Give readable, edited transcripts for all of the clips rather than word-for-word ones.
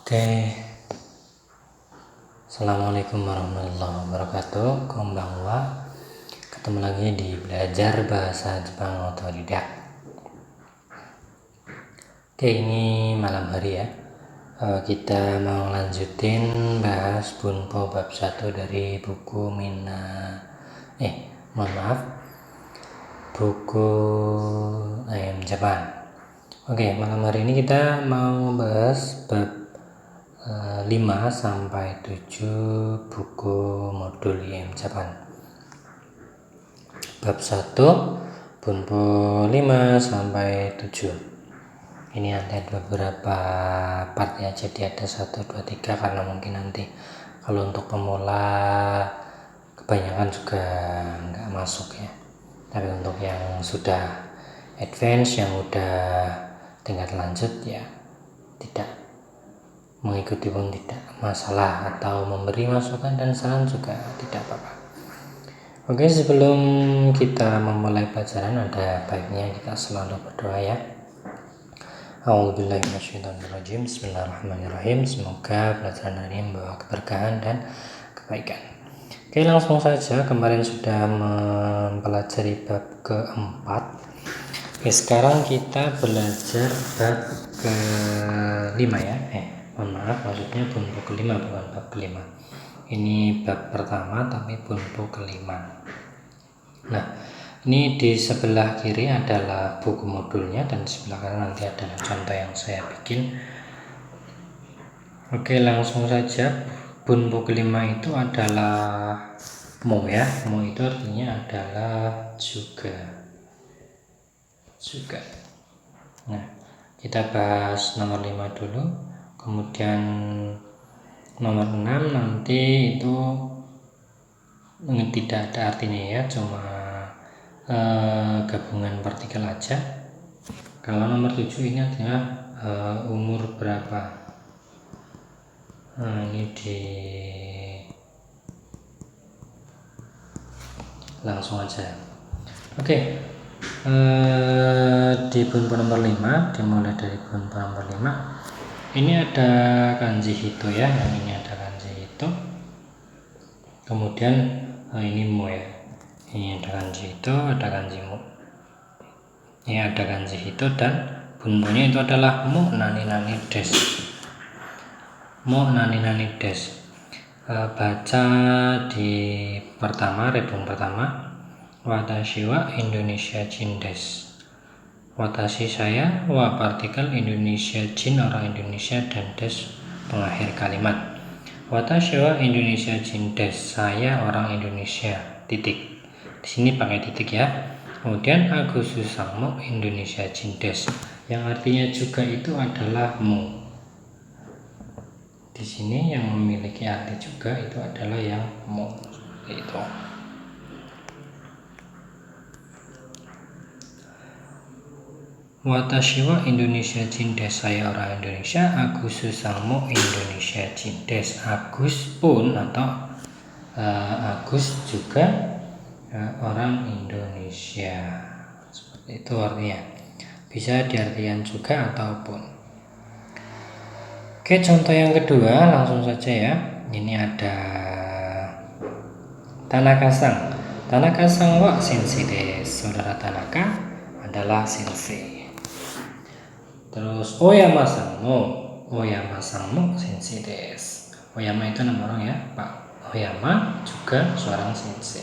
Oke, Assalamualaikum warahmatullahi wabarakatuh. Konbanwa. Ketemu lagi di belajar bahasa Jepang otodidak. Oke, ini malam hari ya. Kita mau lanjutin bahas Bunpo bab 1 dari buku buku IM Japan. Oke, malam hari ini kita mau bahas bab 5 sampai 7 buku modul IM Japan. Bab 1 Bunpo 5 sampai 7. Ini ada beberapa part ya, jadi ada 1, 2, 3 karena mungkin nanti kalau untuk pemula kebanyakan juga nggak masuk ya. Tapi untuk yang sudah advance, yang udah tingkat lanjut ya tidak mengikuti pun tidak masalah, atau memberi masukan dan saran juga tidak apa-apa. Oke, sebelum kita memulai pelajaran ada baiknya kita selalu berdoa ya. A'udzubillahi minasyaitonirrajim. Bismillahirrahmanirrahim. Semoga pelajaran hari ini membawa keberkahan dan kebaikan. Oke, langsung saja. Kemarin sudah mempelajari bab keempat. Oke, sekarang kita belajar bab kelima ya. Maksudnya bunpo kelima, bukan bab kelima. Ini bab pertama tapi bunpo kelima. Nah, ini di sebelah kiri adalah buku modulnya dan di sebelah kanan nanti adalah contoh yang saya bikin. Oke, langsung saja. Bunpo kelima itu adalah mo ya. Mo itu artinya adalah juga. Nah, kita bahas nomor 5 dulu. Kemudian nomor 6 nanti itu tidak ada artinya ya, cuma gabungan partikel aja. Kalau nomor 7 ini adalah umur berapa. Nah, ini langsung aja. Oke. Di bunpo nomor 5 dimulai dari bunpo nomor 5. Ini ada kanji hito ya, yang ini ada kanji hito. Kemudian ini mo ya. Ini ada kanji hito, ada kanji mo. Ini ada kanji hito dan bunponya itu adalah mo nani nani des. Mo nani nani des. Baca di pertama, rebung pertama. Watashi wa Indonesia jin desu. Watashi saya, wa partikel Indonesia jin orang Indonesia dan des pengakhir kalimat. Watashi wa Indonesia jin desu, saya orang Indonesia titik. Di sini pakai titik ya. Kemudian Agustus mo Indonesia jin desu, yang artinya juga itu adalah mo. Di sini yang memiliki arti juga itu adalah yang mo. Itu. Watashi wa Indonesia jin desu, saya orang Indonesia. Agustus mo Indonesia jin desu. Agus pun atau Agus juga orang Indonesia. Seperti itu artinya. Bisa diartikan juga ataupun. Oke, contoh yang kedua langsung saja ya. Ini ada Tanaka-san. Tanaka-san wa sensei desu. Saudara Tanaka adalah sensei. Terus Oyama-san mo sensei desu. Oyama itu nama orang ya, Pak Oyama juga seorang sensei.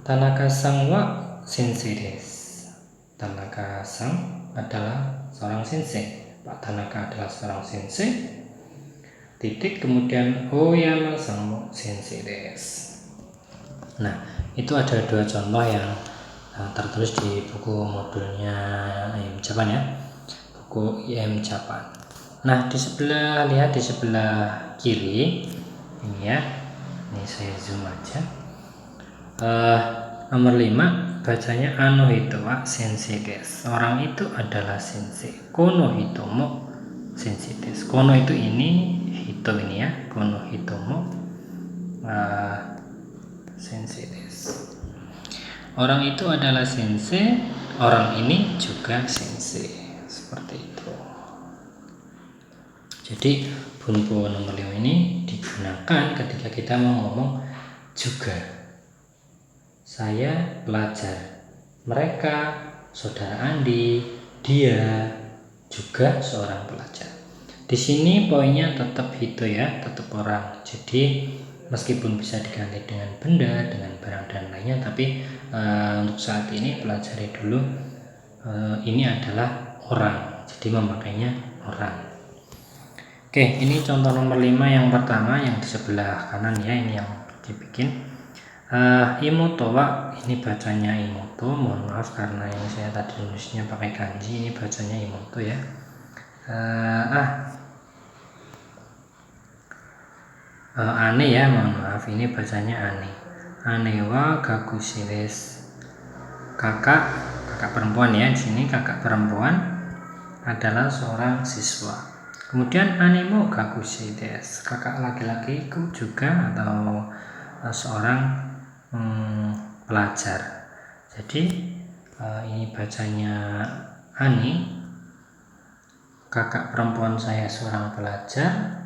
Tanaka-san wa sensei desu. Tanaka-san adalah seorang sensei. Pak Tanaka adalah seorang sensei. Titik kemudian Oyama-san mo sensei desu. Nah, itu ada dua contoh yang tertulis di buku modulnya IM Japan ya. Buku IM Japan. Nah, lihat di sebelah kiri ini ya. Ini saya zoom aja. Nomor 5 bacanya ano hito wa sensei desu. Orang itu adalah sensei. Kono hito mo sensei desu. Kono itu ini, hito ini ya. Kono hito mo sensei desu. Orang itu adalah sensei, orang ini juga sensei. Seperti itu. Jadi bunpo nomor 5 ini digunakan ketika kita mau ngomong juga. Saya pelajar, mereka, saudara Andi, dia juga seorang pelajar. Di sini poinnya tetap itu ya, tetap orang. Jadi meskipun bisa diganti dengan benda, dengan barang dan lainnya, tapi untuk saat ini pelajari dulu ini adalah orang. Jadi memakainya orang. Oke, ini contoh nomor 5 yang pertama yang di sebelah kanan ya, ini yang dibikin. Imoto wa, ini bacanya imoto, mohon maaf karena yang saya tadi nulisnya pakai kanji, ini bacanya imoto ya. Ane ya, mohon maaf, ini bacanya ane. Ane wa gakushi desu. Kakak perempuan ya, di sini kakak perempuan adalah seorang siswa. Kemudian anemo gakushi desu, kakak laki-lakiku juga atau seorang pelajar. Jadi ini bacanya ani, kakak perempuan saya seorang pelajar,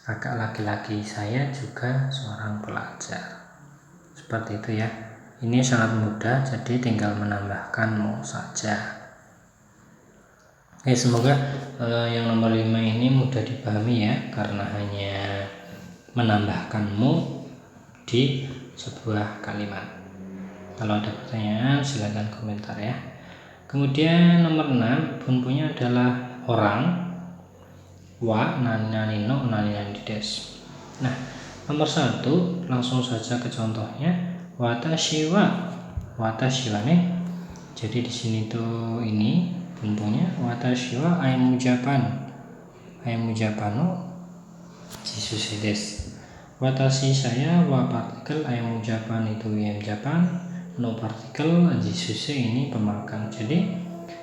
kakak laki-laki saya juga seorang pelajar. Seperti itu ya. Ini sangat mudah, jadi tinggal menambahkan mo saja. Oke, semoga yang nomor 5 ini mudah dipahami ya, karena hanya menambahkan mu di sebuah kalimat. Kalau ada pertanyaan silakan komentar ya. Kemudian nomor 6 bunpunya adalah orang, wa nani no nani desu. Nah, nomor 1 langsung saja ke contohnya. Watashi wa nih. Jadi di sini tuh ini bunpunya watashi wa aimu Japano jisusei desu. Watashi saya, wa partikel, aimu Japan itu im Japan, no partikel, jisusei ini pemegang. Jadi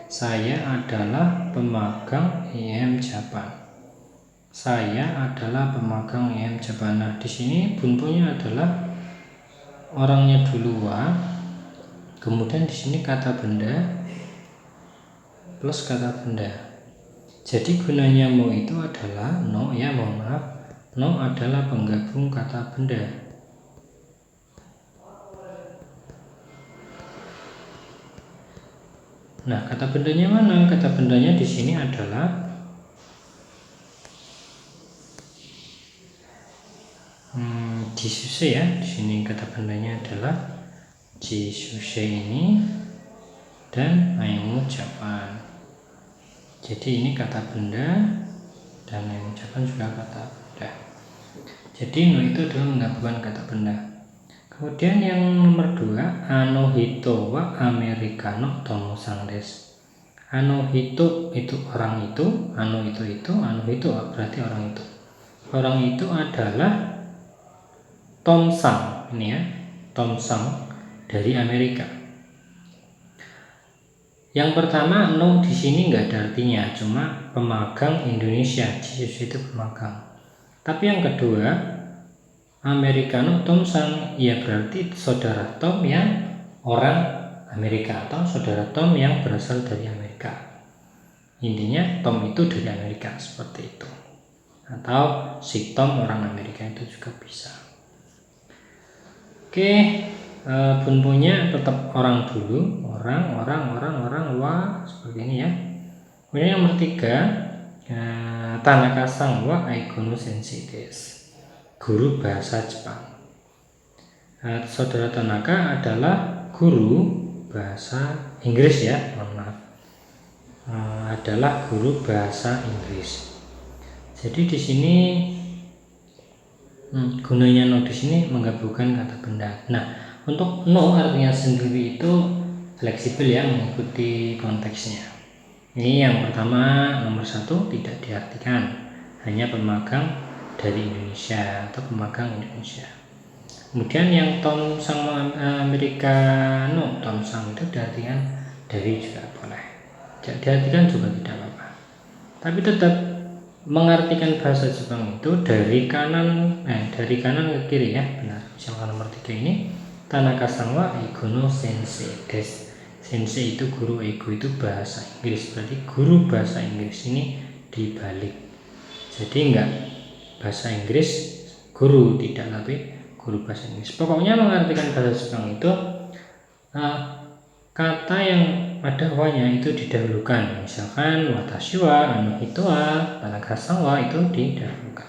saya adalah pemegang im Japan. Saya adalah pemegang im Japan. Nah, di sini bunpunya adalah orangnya dulu wa, kemudian di sini kata benda plus kata benda. Jadi gunanya mo itu adalah no ya, mohon maaf, no adalah penggabung kata benda. Nah, kata bendanya mana? Kata bendanya di sini adalah jisusei ya. Di sini kata bendanya adalah jisusei ini dan aimu Japan. Jadi ini kata benda dan aimu Japan juga kata benda. Jadi no itu adalah menggabungkan kata benda. Kemudian yang nomor 2, ano hito wa amerikano tomosang desu. Ano hito itu orang itu, ano itu berarti orang itu. Orang itu adalah Tomsang, ini ya, Tomsang dari Amerika. Yang pertama no di sini nggak ada artinya, cuma pemegang Indonesia, jisus itu pemegang. Tapi yang kedua Amerikano Tomsang, ya berarti saudara Tom yang orang Amerika atau saudara Tom yang berasal dari Amerika. Intinya Tom itu dari Amerika, seperti itu. Atau si Tom orang Amerika itu juga bisa. Oke, bunpunya tetap orang dulu, orang, wa, seperti ini ya. Kemudian nomor 3, Tanaka-san wa Aigono Sensei desu, guru bahasa Jepang. Saudara Tanaka adalah guru bahasa Inggris ya, mohon maaf, adalah guru bahasa Inggris. Jadi di sini gunanya no di sini menggabungkan kata benda. Nah, untuk no artinya sendiri itu fleksibel ya, mengikuti konteksnya. Ini yang pertama, nomor 1 tidak diartikan, hanya pemegang dari Indonesia atau pemegang Indonesia. Kemudian yang Tomsang Amerikano, Tomsang itu diartikan dari juga boleh, diartikan juga tidak apa-apa. Tapi tetap mengartikan bahasa Jepang itu dari kanan ke kiri ya, benar. Misalkan nomor 3 ini Tanaka-san wa Aigono Sensei desu. Sensei itu guru, eigo itu bahasa Inggris, berarti guru bahasa Inggris ini dibalik. Jadi enggak bahasa Inggris guru, tidak, tapi guru bahasa Inggris. Pokoknya mengartikan bahasa Jepang itu kata yang ada wa-nya itu didahulukan. Misalkan watashi wa hito wa Tanaka-san wa itu didahulukan.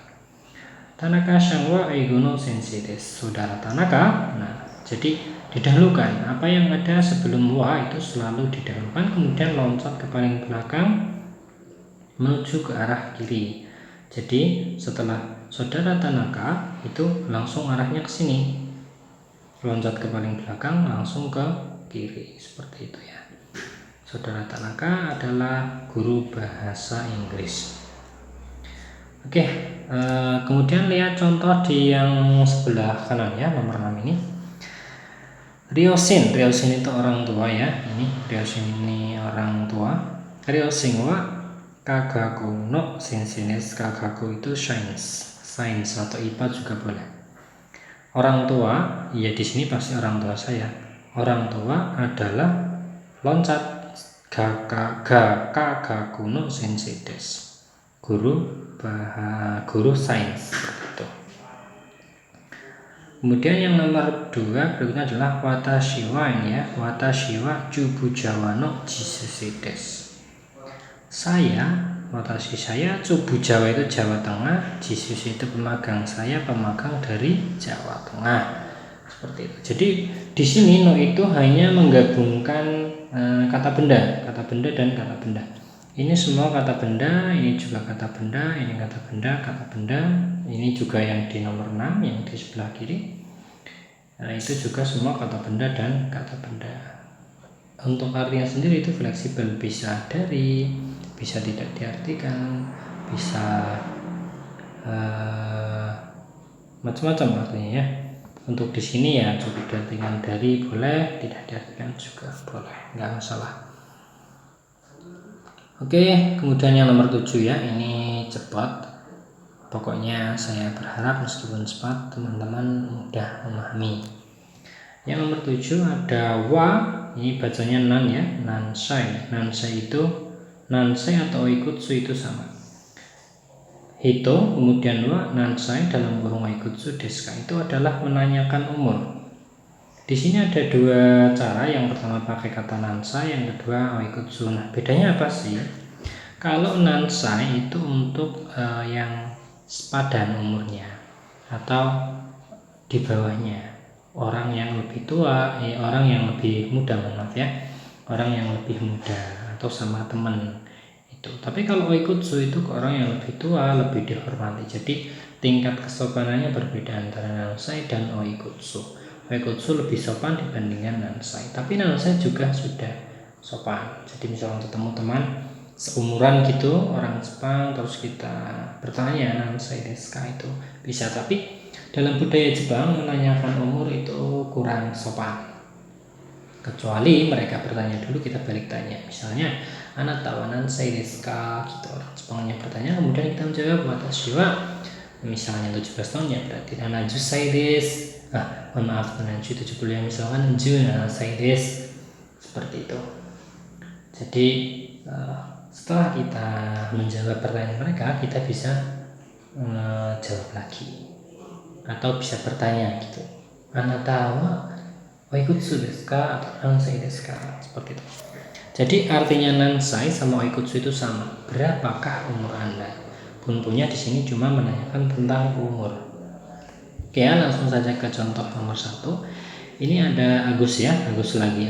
Tanaka-san wa eigo no sensei desu. Saudara Tanaka, nah jadi didahulukan. Apa yang ada sebelum wa itu selalu didahulukan, kemudian loncat ke paling belakang menuju ke arah kiri. Jadi setelah saudara Tanaka itu langsung arahnya ke sini, loncat ke paling belakang langsung ke kiri, seperti itu ya. Saudara Tanaka adalah guru bahasa Inggris. Oke, kemudian lihat contoh di yang sebelah kanan ya, nomor 6 ini. Ryoshin itu orang tua ya. Ini Ryoshin ini orang tua. Ryoshin wa kagaku no sensei desu. Kagaku itu sains atau IPA juga boleh. Orang tua, ya di sini pasti orang tua saya. Orang tua adalah loncat. Kagaku no sensei desu. Guru sains, itu. Kemudian yang nomor 2 berikutnya adalah watashi wa ini ya. Watashi wa Chubu Jawa no jisuse desu. Watashi saya, Chubu Jawa itu Jawa Tengah, jisuse itu pemagang, saya pemagang dari Jawa Tengah. Seperti itu. Jadi di sini no itu hanya menggabungkan kata benda dan kata benda. Ini semua kata benda, ini juga kata benda, ini kata benda, ini juga yang di nomor 6 yang di sebelah kiri. Nah, itu juga semua kata benda dan kata benda. Untuk artinya sendiri itu fleksibel, bisa dari, bisa tidak diartikan, bisa macam-macam artinya ya. Untuk di sini ya cukup diartikan dari boleh, tidak diartikan juga boleh, nggak masalah. Oke, kemudian yang nomor 7 ya, ini cepat. Pokoknya saya berharap meskipun cepat teman-teman mudah memahami. Yang nomor 7 ada wa, ini bacanya nan ya, nansai. Nansai atau oikutsu itu sama. Hito kemudian wa, nansai dalam kurung oikutsu desu itu adalah menanyakan umur. Di sini ada 2 cara, yang pertama pakai kata nansai, yang kedua oikutsu. Nah, bedanya apa sih? Kalau nansai itu untuk yang sepadan umurnya atau di bawahnya, orang yang lebih tua, orang yang lebih muda, maaf ya, orang yang lebih muda atau sama teman itu. Tapi kalau oikutsu itu ke orang yang lebih tua, lebih dihormati. Jadi tingkat kesopanannya berbeda antara nansai dan oikutsu. Oikutsu lebih sopan dibandingkan nansai, tapi nansai juga sudah sopan. Jadi misalnya ketemu teman seumuran gitu, orang Jepang, terus kita bertanya nansai desu ka itu bisa, tapi dalam budaya Jepang menanyakan umur itu kurang sopan, kecuali mereka bertanya dulu kita balik tanya. Misalnya anata wa nansai desu ka gitu, orang Jepangnya bertanya, kemudian kita menjawab watashi wa misalnya 17 tahun ya berarti 70 desu. Mohon maaf, 70 ya, misalkan 17 desu, seperti itu. Jadi setelah kita menjawab pertanyaan mereka, kita bisa jawab lagi atau bisa bertanya gitu, anata wa oikutsu desu ka atau nansai desu ka, seperti itu. Jadi artinya nansai sama oikutsu itu sama, berapakah umur Anda. Bunpunya di sini cuma menanyakan tentang umur. Oke ya, langsung saja ke contoh nomor 1. Ini ada Agus ya, Agus lagi.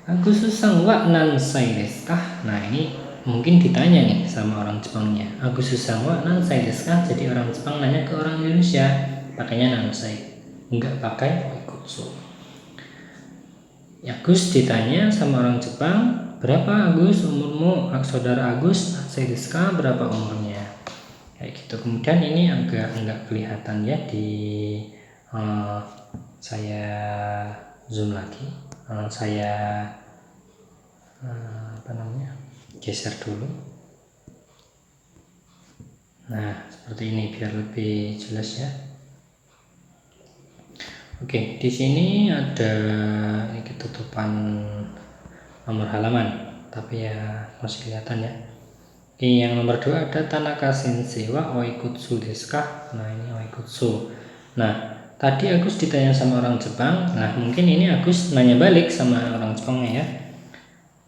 Agus-san wa nansai desu ka? Nah, ini mungkin ditanya nih sama orang Jepangnya. Agus-san wa nansai desu ka? Jadi orang Jepang nanya ke orang Indonesia, pakainya nansai, enggak pakai oikutsu. Agus ditanya sama orang Jepang, berapa Agus umurmu? Saudara Agus, nansai desu ka? Berapa umurnya? Kayak gitu. Kemudian ini agak enggak kelihatan ya di saya zoom lagi. Saya geser dulu. Nah, seperti ini biar lebih jelas ya. Oke, di sini ada ini ketutupan nomor halaman, tapi ya masih kelihatan ya. Oke, yang nomor 2 ada Tanaka sensei wa oikutsu desu ka? Nah, ini oikutsu. Nah, tadi Agus ditanya sama orang Jepang. Nah, mungkin ini Agus nanya balik sama orang Jepangnya ya.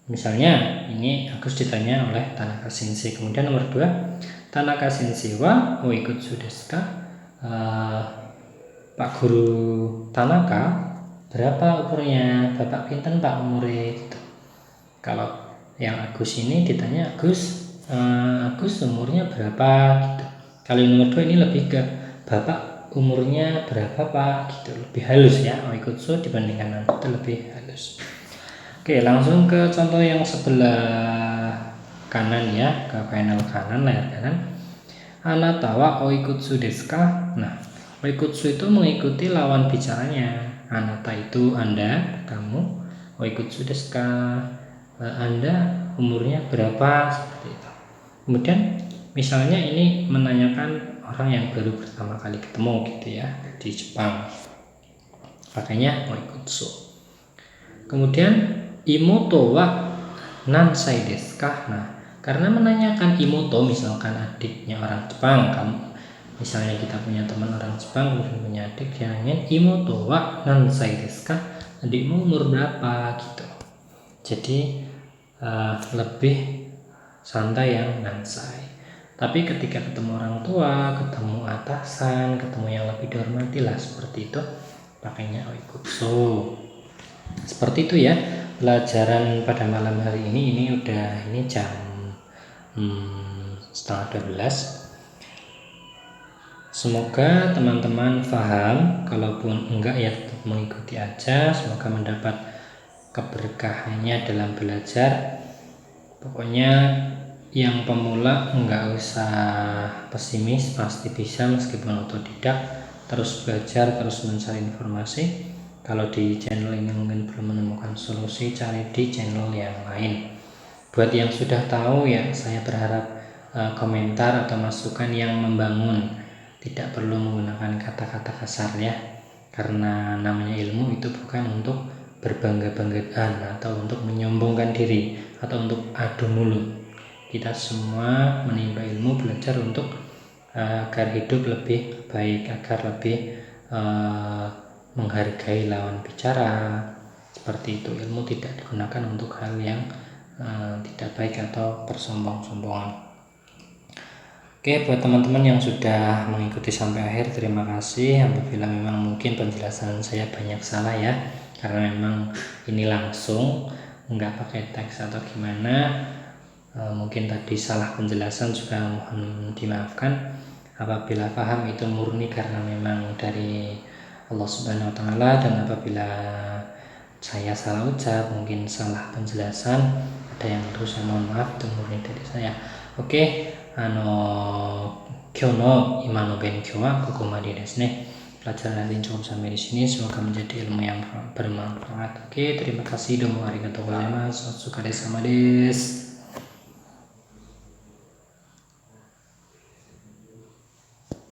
Misalnya, ini Agus ditanya oleh Tanaka sensei. Kemudian nomor 2, Tanaka sensei wa oikutsu desu ka? Pak Guru Tanaka, berapa umurnya? Bapak pinten Pak umurnya? Gitu. Kalau yang Agus ini ditanya Agus umurnya berapa gitu. Kalau yang nomor 2 ini lebih ke Bapak umurnya berapa Pak gitu, lebih halus ya. Oikutsu dibandingkan nanti itu lebih halus. Oke, langsung ke contoh yang sebelah kanan ya, ke panel kanan, layar kanan. Anata wa oikutsu desu ka? Nah, oikutsu itu mengikuti lawan bicaranya. Anata itu Anda, kamu. Oikutsu desu ka? Anda umurnya berapa, seperti itu. Kemudian misalnya ini menanyakan orang yang baru pertama kali ketemu gitu ya di Jepang, pakainya oikutsu. Kemudian imoto wa nansai desu ka? Nah, karena menanyakan imoto, misalkan adiknya orang Jepang, kamu misalnya kita punya teman orang Jepang kemudian punya adik, dia nanya imoto wa nansai desu ka? Adikmu umur berapa gitu. Jadi lebih santai yang nansai. Tapi ketika ketemu orang tua, ketemu atasan, ketemu yang lebih dihormati lah seperti itu, pakainya oikutsu. Seperti itu ya pelajaran pada malam hari ini udah jam 11:30. Semoga teman-teman paham, kalaupun enggak ya tetap mengikuti aja, semoga mendapat keberkahannya dalam belajar. Pokoknya yang pemula enggak usah pesimis, pasti bisa meskipun otodidak. Terus belajar, terus mencari informasi. Kalau di channel ini mungkin belum menemukan solusi, cari di channel yang lain. Buat yang sudah tahu ya, saya berharap komentar atau masukan yang membangun. Tidak perlu menggunakan kata-kata kasar ya, karena namanya ilmu itu bukan untuk berbangga-banggaan atau untuk menyombongkan diri atau untuk adu mulut. Kita semua menimba ilmu, belajar untuk agar hidup lebih baik, agar lebih menghargai lawan bicara. Seperti itu, ilmu tidak digunakan untuk hal yang tidak baik atau bersombong-sombongan. Oke, buat teman-teman yang sudah mengikuti sampai akhir, terima kasih. Apabila memang mungkin penjelasan saya banyak salah ya, karena memang ini langsung, nggak pakai teks atau gimana, mungkin tadi salah penjelasan juga mohon dimaafkan. Apabila paham itu murni karena memang dari Allah Subhanahu Wa Taala, dan apabila saya salah ucap, mungkin salah penjelasan, ada yang terus saya mohon maaf, itu murni dari saya. Oke, 今日の今の勉強はここまでですね. Pelajaran nanti cukup sampai di sini. Semoga menjadi ilmu yang bermanfaat. Oke, terima kasih. Domo arigatou gozaimasu. Otsukare sama desu.